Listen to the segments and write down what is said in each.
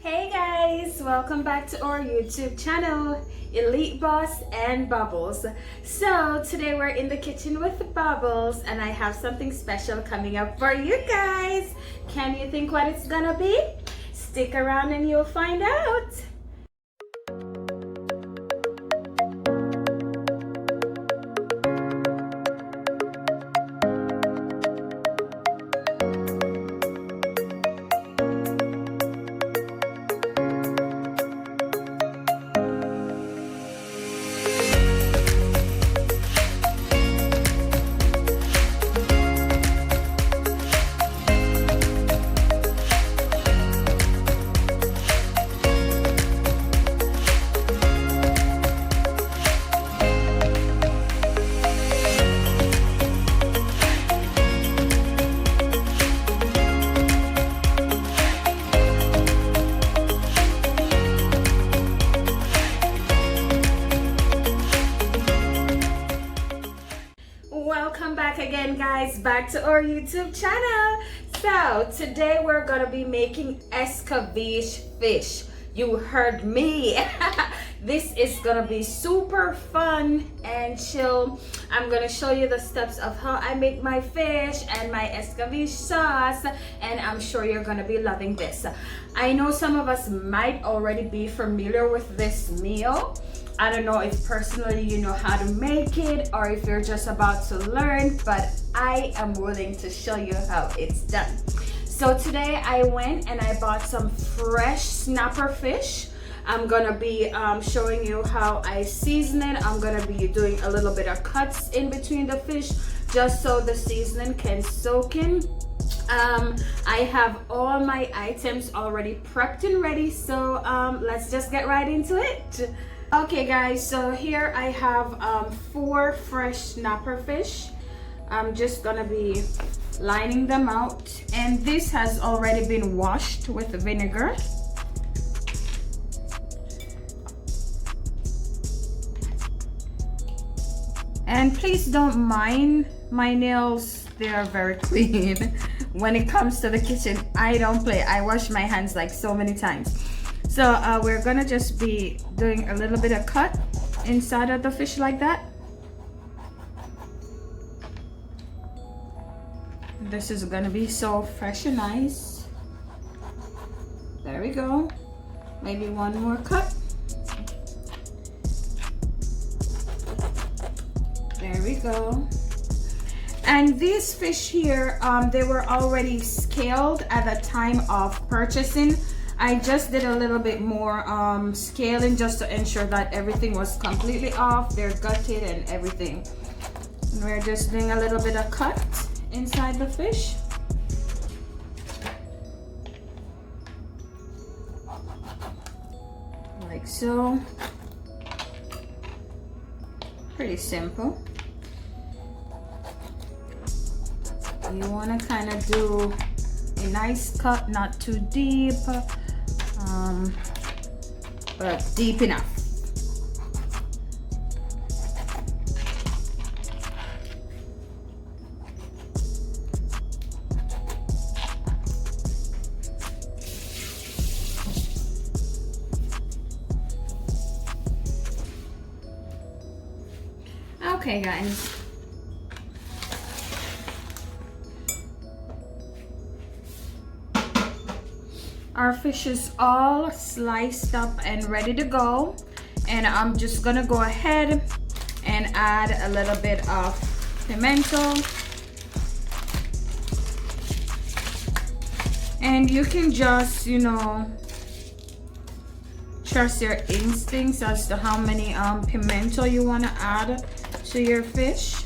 Hey guys, welcome back to our YouTube channel, Elite Boss and Bubbles. So today we're in the kitchen with Bubbles and I have something special coming up for you guys. Can you think what it's gonna be? Stick around and you'll find out. Welcome back again guys, back to our YouTube channel. So today we're gonna be making Escovitch fish. You heard me. This is gonna be super fun and chill. I'm gonna show you the steps of how I make my fish and my Escovitch sauce, and I'm sure you're gonna be loving this. I know some of us might already be familiar with this meal. I don't know if personally you know how to make it or if you're just about to learn, but I am willing to show you how it's done. So today I went and I bought some fresh snapper fish. I'm gonna be showing you how I season it. I'm gonna be doing a little bit of cuts in between the fish just so the seasoning can soak in. I have all my items already prepped and ready, so let's just get right into it. Okay guys, so here I have 4 fresh snapper fish. I'm just gonna be lining them out, and this has already been washed with vinegar. And please don't mind my nails, they are very clean. When it comes to the kitchen, I don't play. I wash my hands like so many times. So we're gonna just be doing a little bit of cut inside of the fish like that. This is gonna be so fresh and nice. There we go. Maybe one more cut. There we go. And these fish here, they were already scaled at the time of purchasing. I just did a little bit more scaling just to ensure that everything was completely off. They're gutted and everything. And we're just doing a little bit of cut inside the fish. Like so. Pretty simple. You want to kind of do a nice cut, not too deep. But deep enough. Okay guys. Our fish is all sliced up and ready to go, and I'm just gonna go ahead and add a little bit of pimento, and you can just, you know, trust your instincts as to how many pimento you want to add to your fish.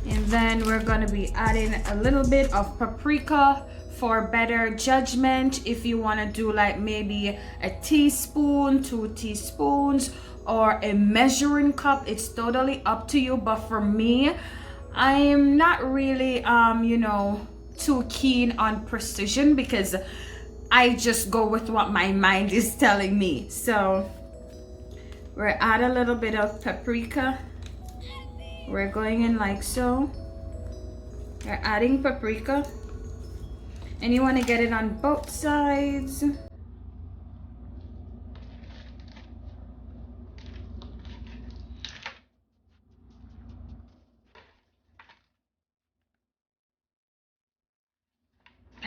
And then we're gonna be adding a little bit of paprika for better judgment. If you want to do like maybe a teaspoon, 2 teaspoons, or a measuring cup, it's totally up to you. But for me, I'm not really you know, too keen on precision because I just go with what my mind is telling me. So we're add a little bit of paprika. We're going in like so. We're adding paprika. And you want to get it on both sides.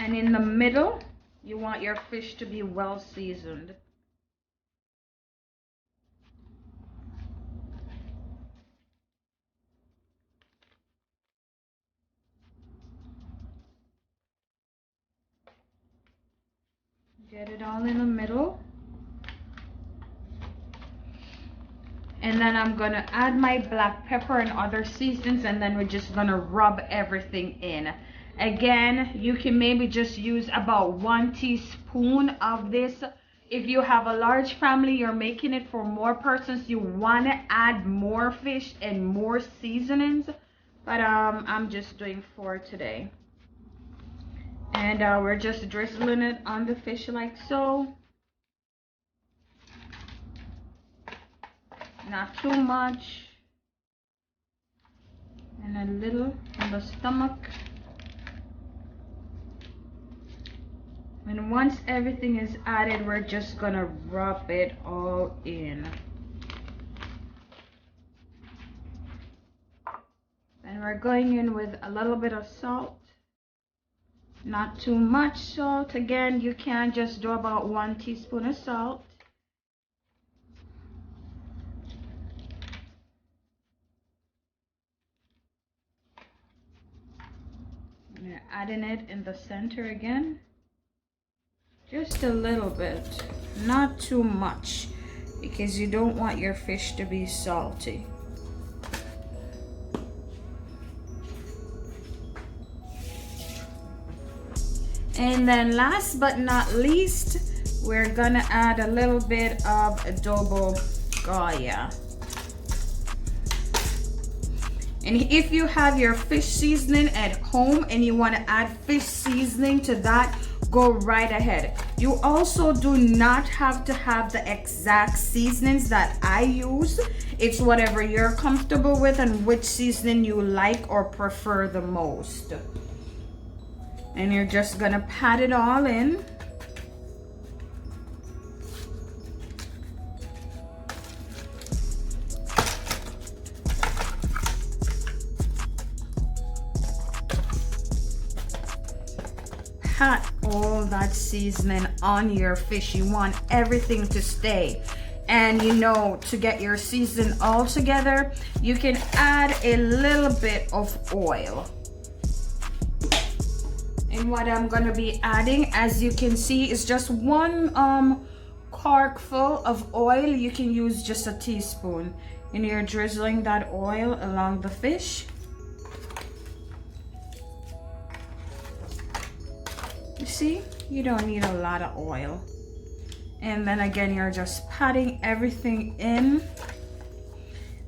And in the middle, you want your fish to be well seasoned. Get it all in the middle. And then I'm gonna add my black pepper and other seasonings, and then we're just gonna rub everything in. Again, you can maybe just use about 1 teaspoon of this. If you have a large family, you're making it for more persons, you want to add more fish and more seasonings, but I'm just doing 4 today. And we're just drizzling it on the fish like so. Not too much, and a little in the stomach. And once everything is added, we're just gonna rub it all in. And we're going in with a little bit of salt, not too much salt. Again, you can just do about 1 teaspoon of salt. And you're adding it in the center again. Just a little bit, not too much, because you don't want your fish to be salty. And then last but not least, we're gonna add a little bit of adobo Goya. And if you have your fish seasoning at home and you want to add fish seasoning to that, go right ahead. You also do not have to have the exact seasonings that I use. It's whatever you're comfortable with and which seasoning you like or prefer the most. And you're just gonna pat it all in. Pat all that seasoning on your fish. You want everything to stay. And you know, to get your season all together, you can add a little bit of oil. And what I'm gonna be adding, as you can see, is just 1 cork full of oil. You can use just a teaspoon. And you're drizzling that oil along the fish. You see, you don't need a lot of oil. And then again, you're just patting everything in.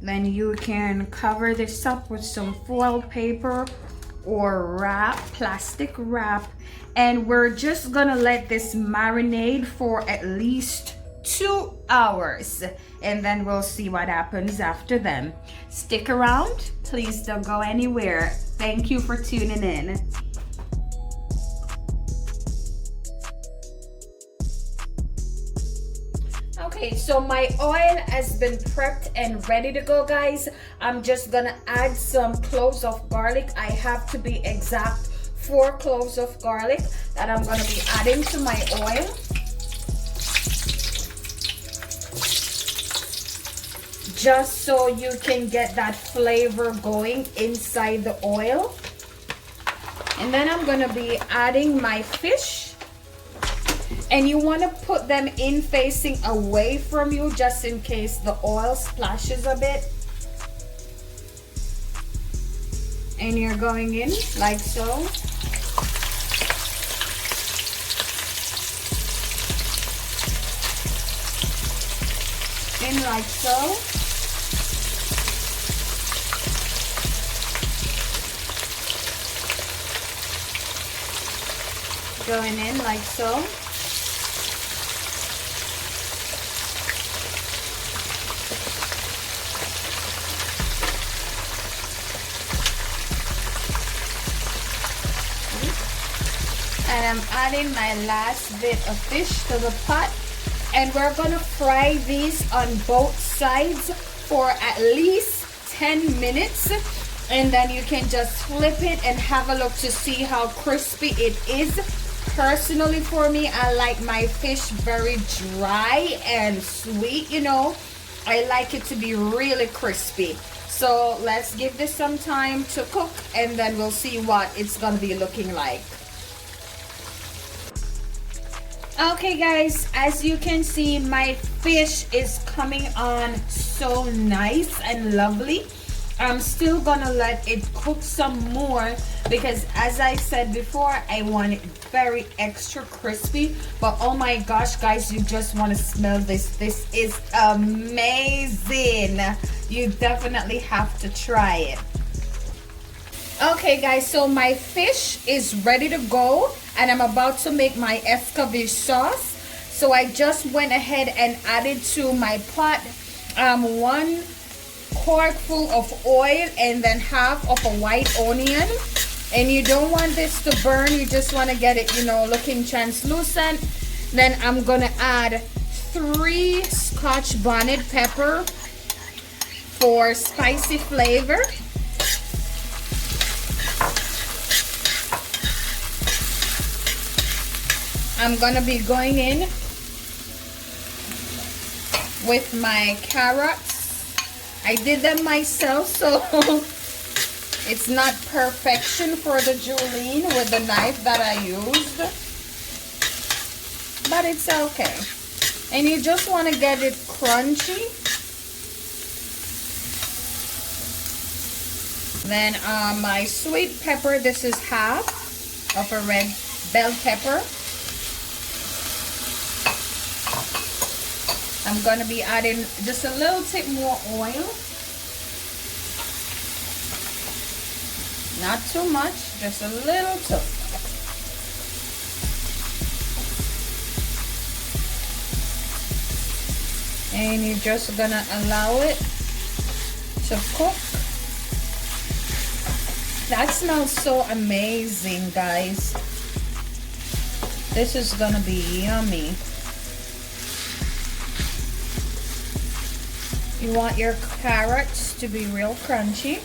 Then you can cover this up with some foil paper or wrap, plastic wrap. And we're just gonna let this marinate for at least 2 hours. And then we'll see what happens after then. Stick around, please don't go anywhere. Thank you for tuning in. Okay, so my oil has been prepped and ready to go, guys. I'm just gonna add some cloves of garlic. I have to be exact, 4 cloves of garlic that I'm gonna be adding to my oil. Just so you can get that flavor going inside the oil. And then I'm gonna be adding my fish. And you want to put them in facing away from you just in case the oil splashes a bit. And you're going in like so. In like so. Going in like so. And I'm adding my last bit of fish to the pot, and we're gonna fry these on both sides for at least 10 minutes, and then you can just flip it and have a look to see how crispy it is. personally, for me, I like my fish very dry and sweet, you know. I like it to be really crispy. So let's give this some time to cook, and then we'll see what it's gonna be looking like. Okay guys, as you can see, my fish is coming on so nice and lovely. I'm still gonna let it cook some more because, as I said before, I want it very extra crispy. But oh my gosh guys, you just want to smell this. This is amazing. You definitely have to try it. Okay guys, so my fish is ready to go, and I'm about to make my escovitch sauce. So I just went ahead and added to my pot 1 quart full of oil and then half of a white onion. And you don't want this to burn, you just want to get it, you know, looking translucent. Then I'm gonna add 3 Scotch bonnet pepper for spicy flavor. I'm gonna be going in with my carrots. I did them myself, so it's not perfection for the julienne with the knife that I used, but it's okay. And you just want to get it crunchy. Then my sweet pepper, this is half of a red bell pepper. I'm going to be adding just a little bit more oil. Not too much, just a little too. And you're just going to allow it to cook. That smells so amazing, guys. This is going to be yummy. You want your carrots to be real crunchy.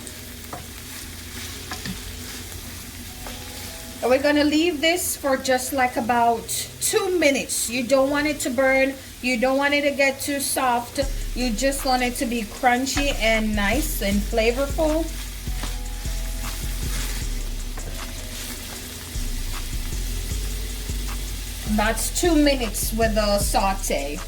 And we're gonna leave this for just like about 2 minutes. You don't want it to burn. You don't want it to get too soft. You just want it to be crunchy and nice and flavorful. That's 2 minutes with the saute.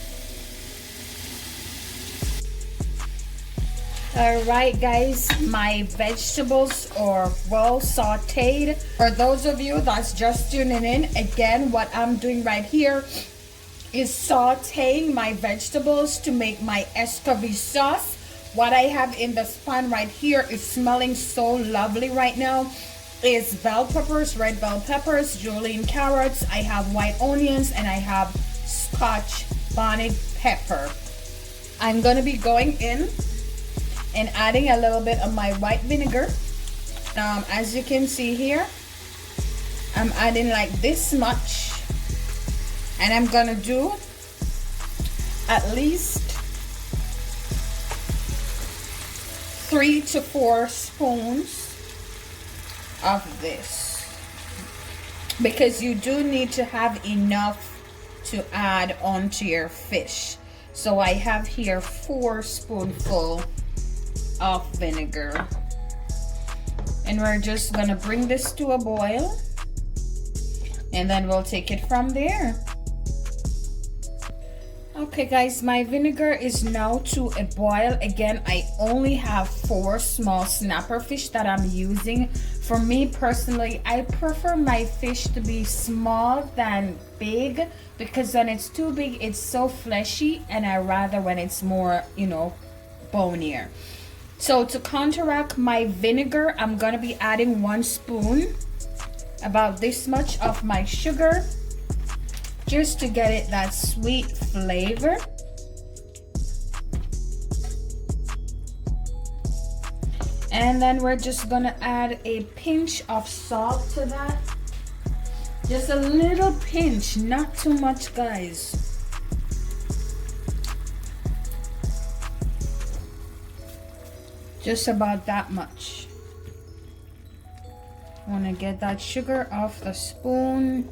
Alright guys, my vegetables are well sauteed. For those of you that's just tuning in, again, what I'm doing right here is sauteing my vegetables to make my escovitch sauce. What I have in the pan right here is smelling so lovely right now. Is bell peppers, red bell peppers, julienne carrots, I have white onions, and I have Scotch bonnet pepper. I'm gonna be going in and adding a little bit of my white vinegar. As you can see here, I'm adding like this much, and I'm gonna do at least 3 to 4 spoons of this, because you do need to have enough to add onto your fish. So I have here 4 spoonfuls of vinegar, and we're just gonna bring this to a boil, and then we'll take it from there. Okay guys, my vinegar is now to a boil. Again, I only have 4 small snapper fish that I'm using. For me personally, I prefer my fish to be small than big, because when it's too big it's so fleshy, and I rather when it's more, you know, bonier. So to counteract my vinegar, I'm gonna be adding 1 spoon, about this much, of my sugar, just to get it that sweet flavor. And then we're just gonna add a pinch of salt to that. Just a little pinch, not too much, guys. Just about that much. I want to get that sugar off the spoon.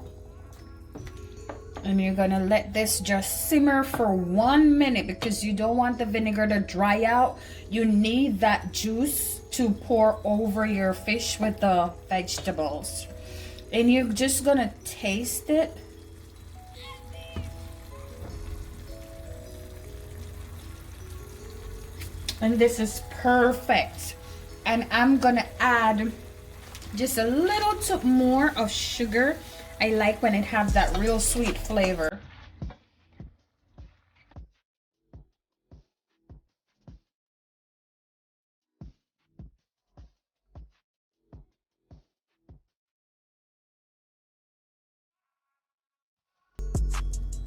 And you're gonna let this just simmer for 1 minute because you don't want the vinegar to dry out. You need that juice to pour over your fish with the vegetables. And you're just gonna taste it. And this is perfect. And I'm gonna add just a little more of sugar. I like when it has that real sweet flavor.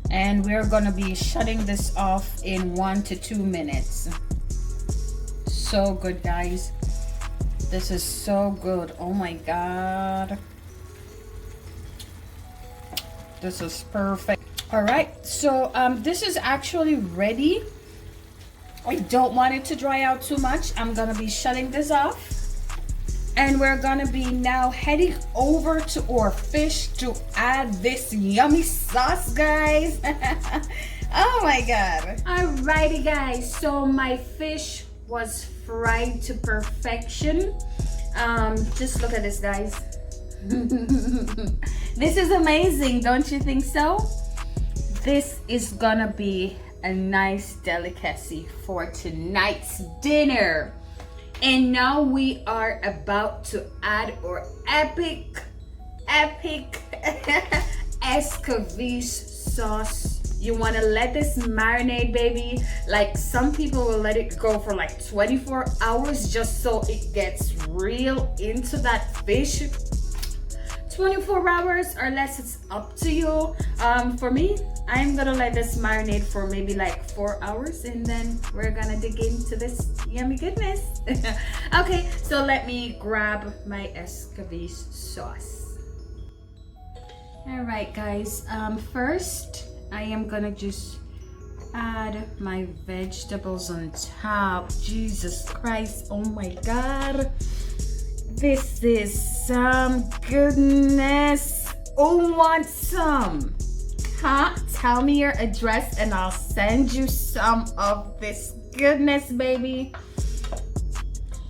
And we're gonna be shutting this off in 1 to 2 minutes. So good, guys. This is so good. Oh my God. This is perfect. All right, so this is actually ready. I don't want it to dry out too much. I'm gonna be shutting this off. And we're gonna be now heading over to our fish to add this yummy sauce, guys. Oh my God. Alrighty, guys, so my fish was fried to perfection. Just look at this, guys. This is amazing, don't you think so? This is gonna be a nice delicacy for tonight's dinner. And now we are about to add our epic Escovitch sauce. You want to let this marinate, baby. Like some people will let it go for like 24 hours just so it gets real into that fish. 24 hours or less, it's up to you. For me, I'm gonna let this marinate for maybe like 4 hours, and then we're gonna dig into this yummy goodness. Okay, so let me grab my Escovitch sauce. All right, guys, first I am gonna just add my vegetables on top. Jesus Christ, oh my God. This is some goodness. Who wants some? Huh? Tell me your address and I'll send you some of this goodness, baby.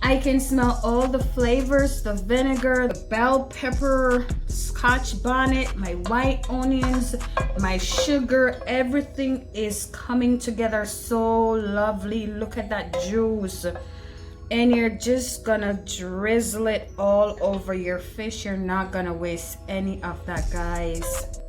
I can smell all the flavors, the vinegar, the bell pepper, Scotch bonnet, my white onions, my sugar. Everything is coming together so lovely. Look at that juice. And you're just gonna drizzle it all over your fish. You're not gonna waste any of that, guys.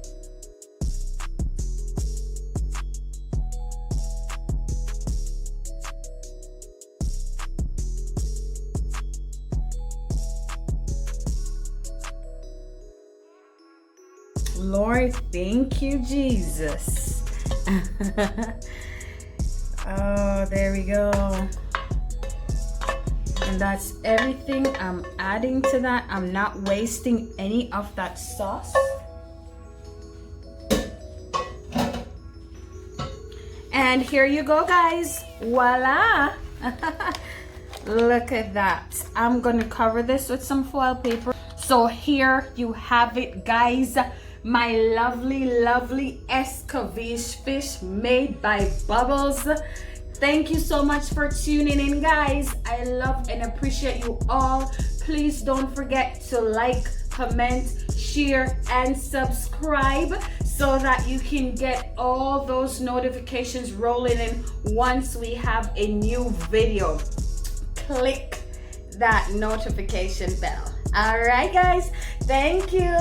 Lord, thank you, Jesus. Oh, there we go. And that's everything I'm adding to that. I'm not wasting any of that sauce. And here you go, guys. Voila. Look at that. I'm gonna cover this with some foil paper. So here you have it, guys. My lovely Escovitch fish made by Bubbles. Thank you so much for tuning in, guys. I love and appreciate you all. Please don't forget to like, comment, share, and subscribe so that you can get all those notifications rolling in once we have a new video. Click that notification bell. All right, guys. Thank you.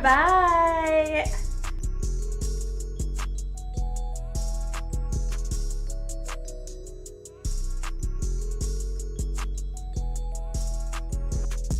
Bye.